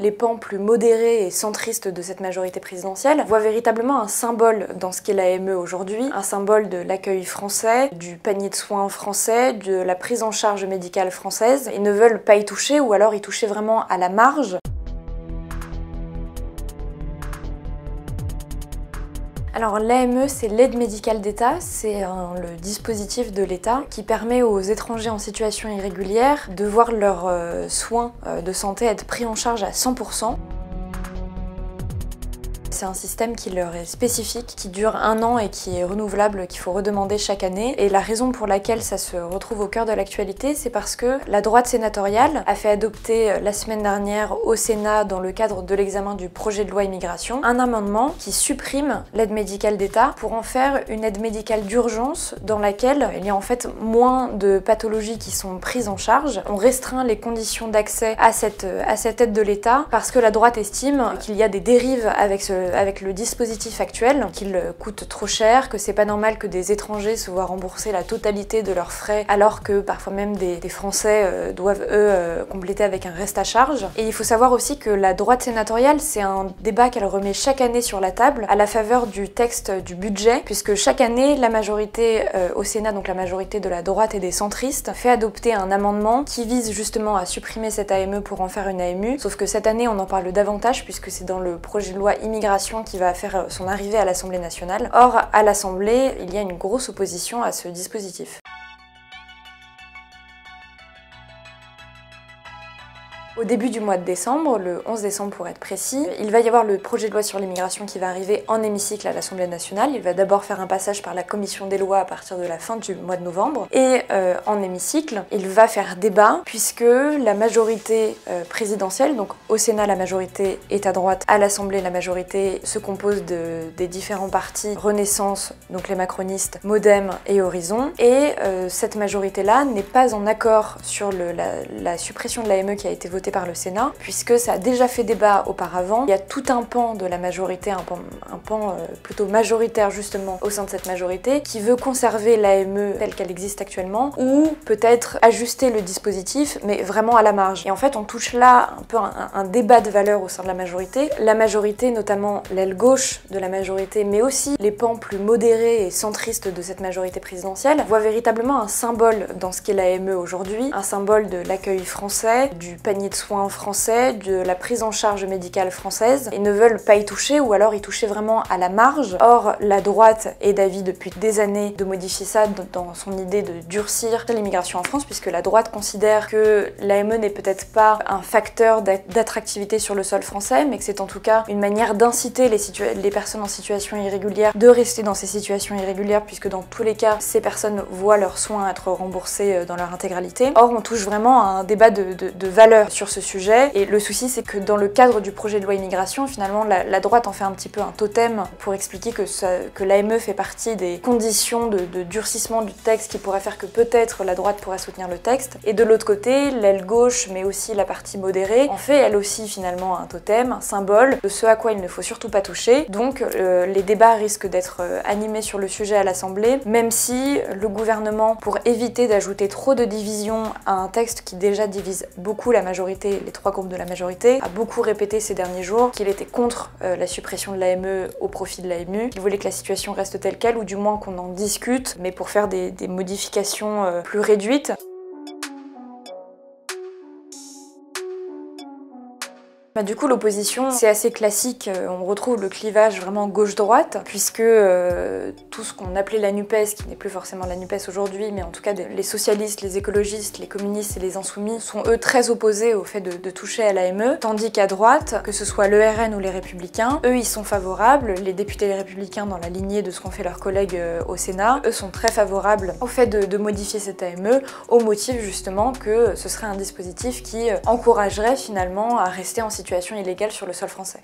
les pans plus modérés et centristes de cette majorité présidentielle voient véritablement un symbole dans ce qu'est l'AME aujourd'hui, un symbole de l'accueil français, du panier de soins français, de la prise en charge médicale française, et ne veulent pas y toucher ou alors y toucher vraiment à la marge. Alors l'AME, c'est l'aide médicale d'État, c'est le dispositif de l'État qui permet aux étrangers en situation irrégulière de voir leurs soins de santé être pris en charge à 100%. C'est un système qui leur est spécifique, qui dure 1 an et qui est renouvelable, qu'il faut redemander chaque année. Et la raison pour laquelle ça se retrouve au cœur de l'actualité, c'est parce que la droite sénatoriale a fait adopter la semaine dernière au Sénat, dans le cadre de l'examen du projet de loi immigration, un amendement qui supprime l'aide médicale d'État pour en faire une aide médicale d'urgence dans laquelle il y a en fait moins de pathologies qui sont prises en charge. On restreint les conditions d'accès à cette aide de l'État parce que la droite estime qu'il y a des dérives avec le dispositif actuel, qu'il coûte trop cher, que c'est pas normal que des étrangers se voient rembourser la totalité de leurs frais alors que parfois même des Français doivent eux compléter avec un reste à charge. Et il faut savoir aussi que la droite sénatoriale, c'est un débat qu'elle remet chaque année sur la table à la faveur du texte du budget, puisque chaque année la majorité au Sénat, donc la majorité de la droite et des centristes, fait adopter un amendement qui vise justement à supprimer cette AME pour en faire une AMU, sauf que cette année on en parle davantage puisque c'est dans le projet de loi immigration qui va faire son arrivée à l'Assemblée nationale. Or, à l'Assemblée, il y a une grosse opposition à ce dispositif. Au début du mois de décembre, le 11 décembre pour être précis, il va y avoir le projet de loi sur l'immigration qui va arriver en hémicycle à l'Assemblée nationale. Il va d'abord faire un passage par la commission des lois à partir de la fin du mois de novembre. Et en hémicycle, il va faire débat puisque la majorité présidentielle, donc au Sénat la majorité est à droite, à l'Assemblée la majorité se compose des différents partis Renaissance, donc les macronistes, Modem et Horizon. Et cette majorité-là n'est pas en accord sur la suppression de l'AME qui a été votée par le Sénat, puisque ça a déjà fait débat auparavant. Il y a tout un pan de la majorité, un pan plutôt majoritaire justement au sein de cette majorité, qui veut conserver l'AME telle qu'elle existe actuellement, ou peut-être ajuster le dispositif, mais vraiment à la marge. Et en fait, on touche là un peu un débat de valeurs au sein de la majorité. La majorité, notamment l'aile gauche de la majorité, mais aussi les pans plus modérés et centristes de cette majorité présidentielle, voient véritablement un symbole dans ce qu'est l'AME aujourd'hui, un symbole de l'accueil français, du panier de soins français, de la prise en charge médicale française, et ne veulent pas y toucher ou alors y toucher vraiment à la marge. Or, la droite est d'avis depuis des années de modifier ça dans son idée de durcir l'immigration en France, puisque la droite considère que l'AME n'est peut-être pas un facteur d'attractivité sur le sol français, mais que c'est en tout cas une manière d'inciter les personnes en situation irrégulière de rester dans ces situations irrégulières, puisque dans tous les cas, ces personnes voient leurs soins être remboursés dans leur intégralité. Or, on touche vraiment à un débat de valeurs sur ce sujet, et le souci c'est que dans le cadre du projet de loi immigration, finalement la droite en fait un petit peu un totem pour expliquer que l'AME fait partie des conditions de durcissement du texte qui pourrait faire que peut-être la droite pourrait soutenir le texte, et de l'autre côté, l'aile gauche mais aussi la partie modérée en fait elle aussi finalement un totem, un symbole de ce à quoi il ne faut surtout pas toucher. Donc les débats risquent d'être animés sur le sujet à l'Assemblée, même si le gouvernement, pour éviter d'ajouter trop de division à un texte qui déjà divise beaucoup la majorité, les 3 groupes de la majorité, a beaucoup répété ces derniers jours qu'il était contre la suppression de l'AME au profit de l'AMU, qu'il voulait que la situation reste telle quelle, ou du moins qu'on en discute, mais pour faire des modifications plus réduites. Du coup, l'opposition, c'est assez classique. On retrouve le clivage vraiment gauche-droite, puisque tout ce qu'on appelait la NUPES, qui n'est plus forcément la NUPES aujourd'hui, mais en tout cas les socialistes, les écologistes, les communistes et les insoumis sont eux très opposés au fait de toucher à l'AME, tandis qu'à droite, que ce soit le RN ou les Républicains, eux ils sont favorables. Les députés les Républicains, dans la lignée de ce qu'ont fait leurs collègues au Sénat, eux sont très favorables au fait de modifier cette AME, au motif justement que ce serait un dispositif qui encouragerait finalement à rester en situation illégale sur le sol français.